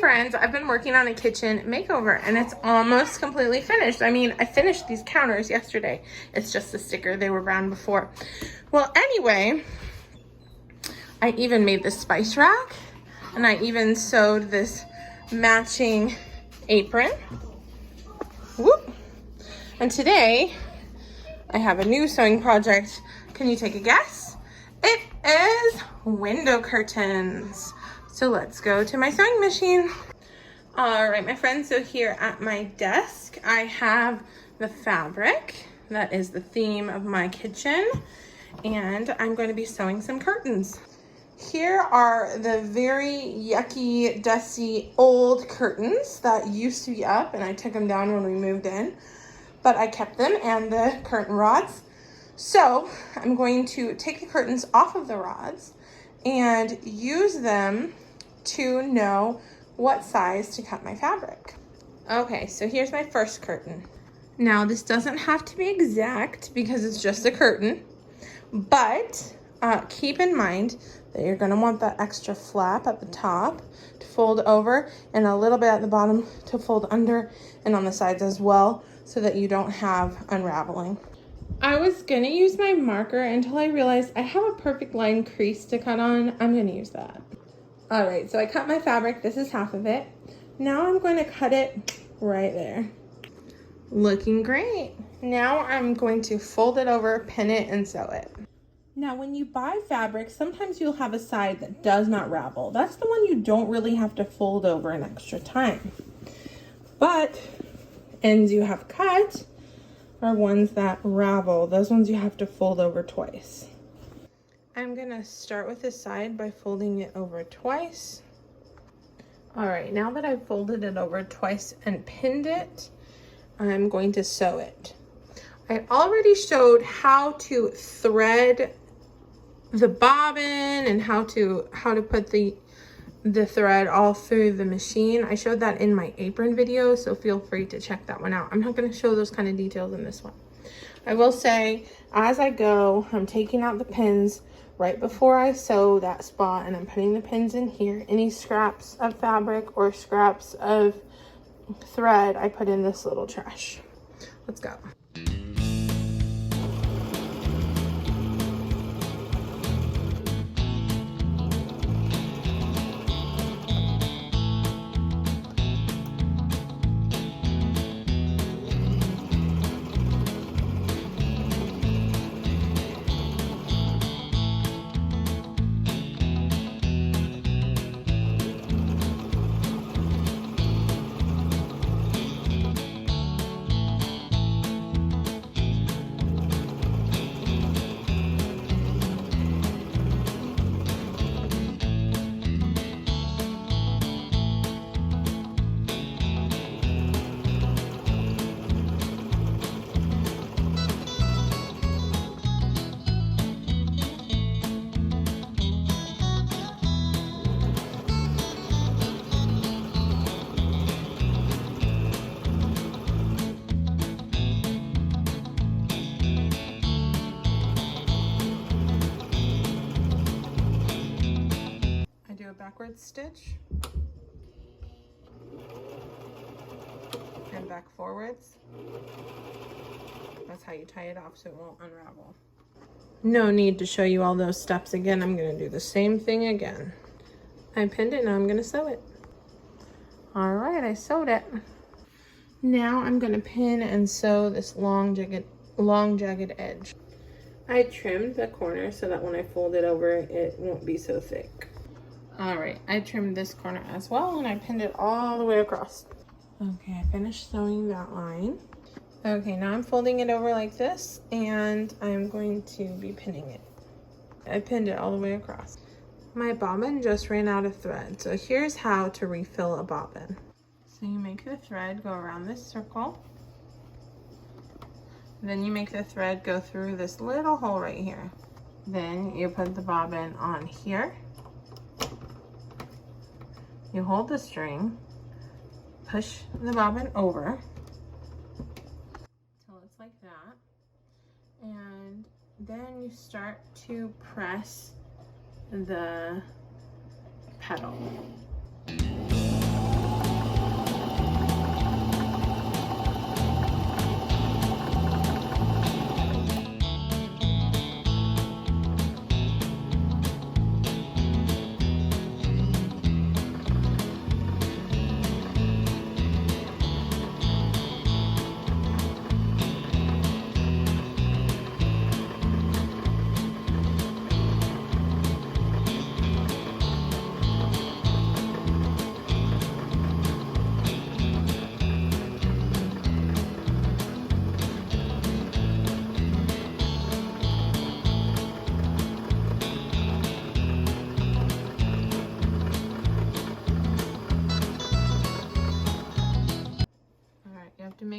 friends, I've been working on a kitchen makeover and it's almost completely finished. I mean, I finished these counters yesterday. It's just the sticker, they were brown before. Well, anyway, I even made this spice rack and I even sewed this matching apron. Whoop. And today I have a new sewing project. Can you take a guess? It is window curtains. So let's go to my sewing machine. All right, my friends, so here at my desk, I have the fabric. That is the theme of my kitchen. And I'm going to be sewing some curtains. Here are the very yucky, dusty, old curtains that used to be up, and I took them down when we moved in, but I kept them and the curtain rods. So I'm going to take the curtains off of the rods and use them to know what size to cut my fabric. Okay, so here's my first curtain. Now this doesn't have to be exact because it's just a curtain, but keep in mind that you're gonna want that extra flap at the top to fold over and a little bit at the bottom to fold under and on the sides as well so that you don't have unraveling. I was gonna use my marker until I realized I have a perfect line crease to cut on. I'm gonna use that. All right, so I cut my fabric. This is half of it. Now I'm going to cut it right there. Looking great. Now I'm going to fold it over, pin it, and sew it. Now when you buy fabric, sometimes you'll have a side that does not ravel. That's the one you don't really have to fold over an extra time. But ends you have cut are ones that ravel. Those ones you have to fold over twice. I'm gonna start with this side by folding it over twice. All right, now that I've folded it over twice and pinned it, I'm going to sew it. I already showed how to thread the bobbin and how to put the thread all through the machine. I showed that in my apron video, so feel free to check that one out. I'm not gonna show those kind of details in this one. I will say, as I go, I'm taking out the pins right before I sew that spot, and I'm putting the pins in here. Any scraps of fabric or scraps of thread, I put in this little trash. Let's go. Backwards stitch and back forwards. That's how you tie it off so it won't unravel. No need to show you all those steps again. I'm going to do the same thing again. I pinned it, now I'm going to sew it. All right, I sewed it. Now I'm going to pin and sew this long jagged edge. I trimmed the corner so that when I fold it over, it won't be so thick. All right, I trimmed this corner as well and I pinned it all the way across. Okay, I finished sewing that line. Okay, now I'm folding it over like this and I'm going to be pinning it. I pinned it all the way across. My bobbin just ran out of thread, so here's how to refill a bobbin. So you make the thread go around this circle. Then you make the thread go through this little hole right here. Then you put the bobbin on here. You hold the string, push the bobbin over till it's like that, and then you start to press the pedal.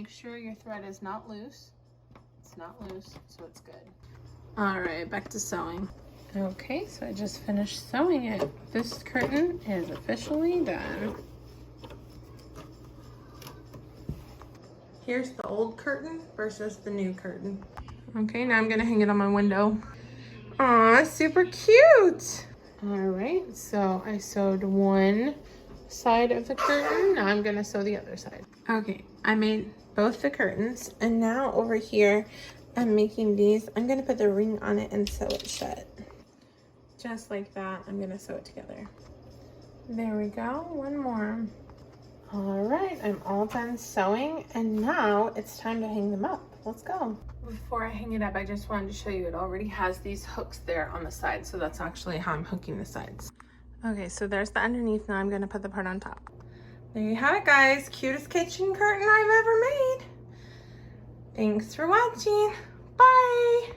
make sure your thread is not loose. It's not loose, so it's good. All right, back to sewing. Okay, so I just finished sewing it. This curtain is officially done. Here's the old curtain versus the new curtain. Okay, now I'm gonna hang it on my window. Aw, super cute. All right, so I sewed one side of the curtain. Now I'm gonna sew the other side. Okay, I made both the curtains, and now over here, I'm making these. I'm gonna put the ring on it and sew it shut. Just like that, I'm gonna sew it together. There we go, one more. All right, I'm all done sewing, and now it's time to hang them up. Let's go. Before I hang it up, I just wanted to show you it already has these hooks there on the side, so that's actually how I'm hooking the sides. Okay, so there's the underneath. Now I'm gonna put the part on top. There you have it, guys. Cutest kitchen curtain I've ever made. Thanks for watching. Bye.